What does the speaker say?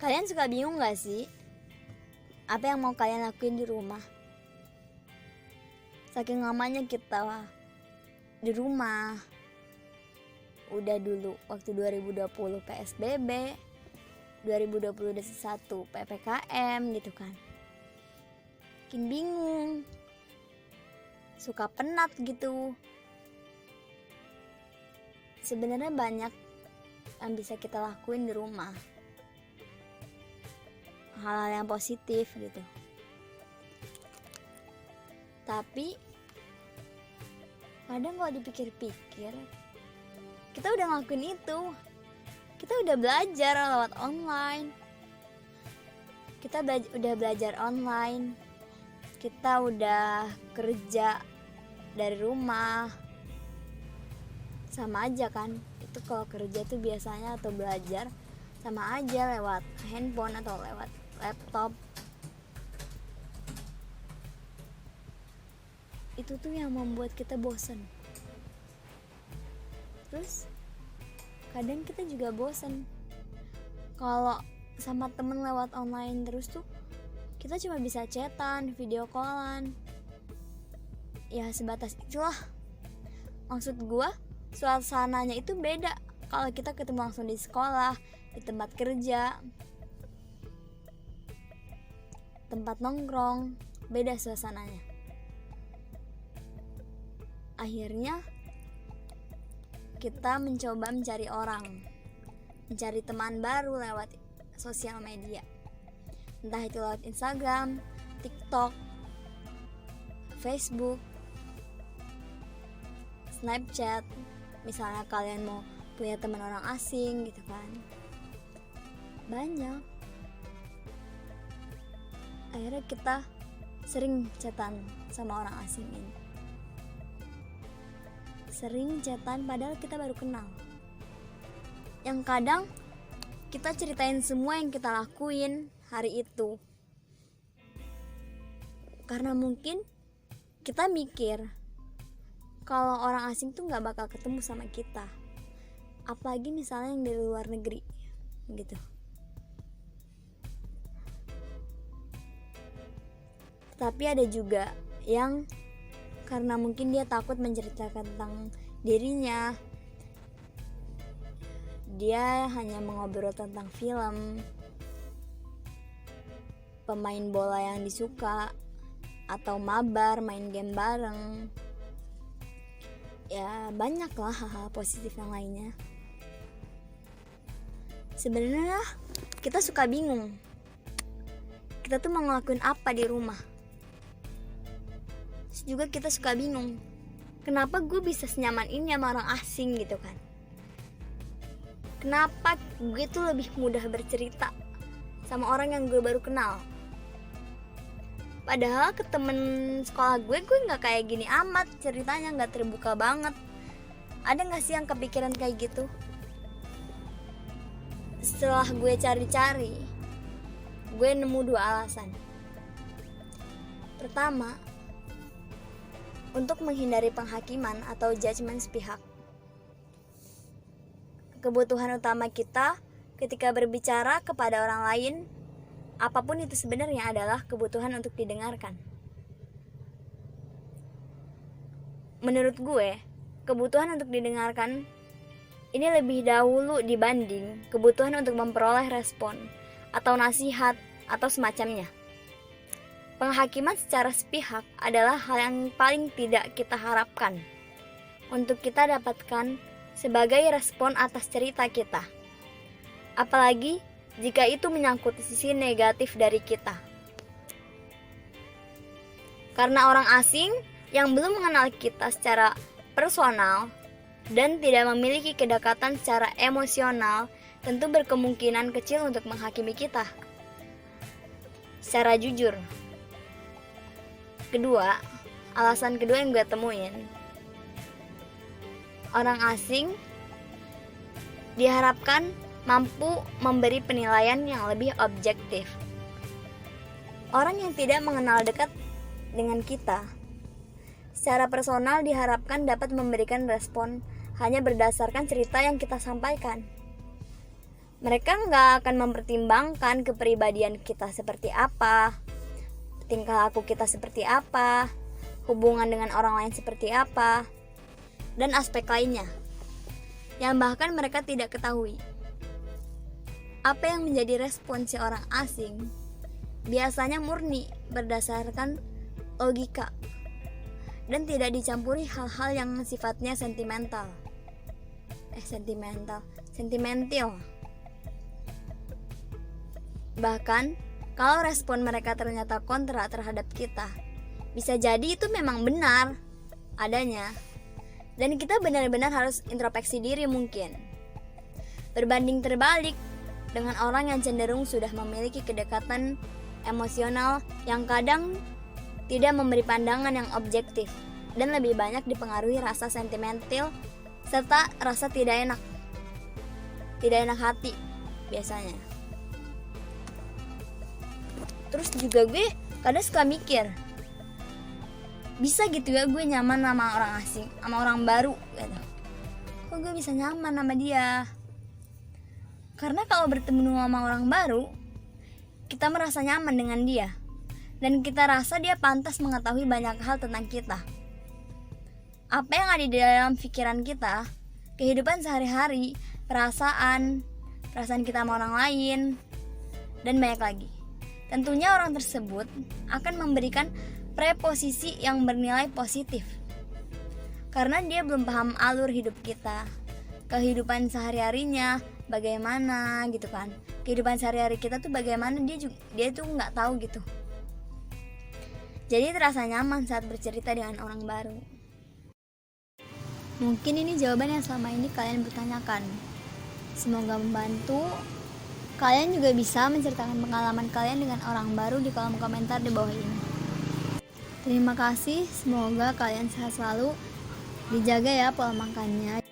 Kalian suka bingung gak sih? Apa yang mau kalian lakuin di rumah? Saking lamanya kita di rumah. Udah dulu waktu 2020 PSBB, 2021 PPKM gitu kan. Makin bingung, suka penat gitu. Sebenarnya banyak yang bisa kita lakuin di rumah, hal-hal yang positif gitu. Tapi kadang kalau dipikir-pikir, kita udah ngelakuin itu. Kita udah belajar lewat online. Kita udah belajar online. Kita udah kerja dari rumah. Sama aja kan? Itu kalau kerja tuh biasanya atau belajar sama aja lewat handphone atau lewat laptop. Itu tuh yang membuat kita bosan. Terus kadang kita juga bosan kalau sama temen lewat online terus tuh kita cuma bisa chatan, video callan. Ya sebatas itulah. Maksud gua, suasananya itu beda kalau kita ketemu langsung di sekolah, di tempat kerja, tempat nongkrong, beda suasananya. Akhirnya kita mencoba mencari orang, mencari teman baru lewat sosial media. Entah itu lewat Instagram, TikTok, Facebook, Snapchat. Misalnya kalian mau punya teman orang asing gitu kan. Banyak. Akhirnya kita sering chatan sama orang asing ini. Sering chatan padahal kita baru kenal. Yang kadang kita ceritain semua yang kita lakuin hari itu. Karena mungkin kita mikir kalau orang asing tuh gak bakal ketemu sama kita. Apalagi misalnya yang dari luar negeri gitu. Tapi ada juga yang karena mungkin dia takut menceritakan tentang dirinya, dia hanya mengobrol tentang film, pemain bola yang disuka, atau mabar, main game bareng. Ya banyak lah hal-hal positif yang lainnya. Sebenarnya kita suka bingung, kita tuh mau ngelakuin apa di rumah. Terus juga kita suka bingung, kenapa gue bisa senyaman ini sama orang asing gitu kan. Kenapa gue tuh lebih mudah bercerita sama orang yang gue baru kenal. Padahal ke temen sekolah gue gak kayak gini amat ceritanya, gak terbuka banget. Ada gak sih yang kepikiran kayak gitu? Setelah gue cari-cari, gue nemu 2 alasan. Pertama, untuk menghindari penghakiman atau judgement sepihak. Kebutuhan utama kita ketika berbicara kepada orang lain, apapun itu sebenarnya adalah kebutuhan untuk didengarkan. Menurut gue, kebutuhan untuk didengarkan ini lebih dahulu dibanding kebutuhan untuk memperoleh respon atau nasihat atau semacamnya. Penghakiman secara sepihak adalah hal yang paling tidak kita harapkan untuk kita dapatkan sebagai respon atas cerita kita. Apalagi jika itu menyangkut sisi negatif dari kita. Karena orang asing yang belum mengenal kita secara personal dan tidak memiliki kedekatan secara emosional tentu berkemungkinan kecil untuk menghakimi kita secara jujur. Alasan kedua yang gue temuin, orang asing diharapkan mampu memberi penilaian yang lebih objektif. Orang yang tidak mengenal dekat dengan kita secara personal diharapkan dapat memberikan respon hanya berdasarkan cerita yang kita sampaikan. Mereka nggak akan mempertimbangkan kepribadian kita seperti apa, tingkah laku kita seperti apa, hubungan dengan orang lain seperti apa, dan aspek lainnya yang bahkan mereka tidak ketahui. Apa yang menjadi respon si orang asing biasanya murni berdasarkan logika dan tidak dicampuri hal-hal yang sifatnya sentimental. Sentimental. Bahkan kalau respon mereka ternyata kontra terhadap kita, bisa jadi itu memang benar adanya, dan kita benar-benar harus introspeksi diri mungkin. Berbanding terbalik dengan orang yang cenderung sudah memiliki kedekatan emosional yang kadang tidak memberi pandangan yang objektif dan lebih banyak dipengaruhi rasa sentimental serta rasa tidak enak hati biasanya. Terus juga gue kadang suka mikir, bisa gitu ya gue nyaman sama orang asing, sama orang baru gitu. Kok gue bisa nyaman sama dia? Karena kalau bertemu sama orang baru, kita merasa nyaman dengan dia, dan kita rasa dia pantas mengetahui banyak hal tentang kita. Apa yang ada di dalam pikiran kita, kehidupan sehari-hari, perasaan kita sama orang lain, dan banyak lagi. Tentunya orang tersebut akan memberikan preposisi yang bernilai positif, karena dia belum paham alur hidup kita, kehidupan sehari-harinya bagaimana gitu kan. Kehidupan sehari-hari kita tuh bagaimana, dia tuh nggak tahu gitu. Jadi terasa nyaman saat bercerita dengan orang baru. Mungkin ini jawaban yang selama ini kalian bertanyakan. Semoga membantu. Kalian juga bisa menceritakan pengalaman kalian dengan orang baru di kolom komentar di bawah ini. Terima kasih, semoga kalian sehat selalu. Dijaga ya pola makannya.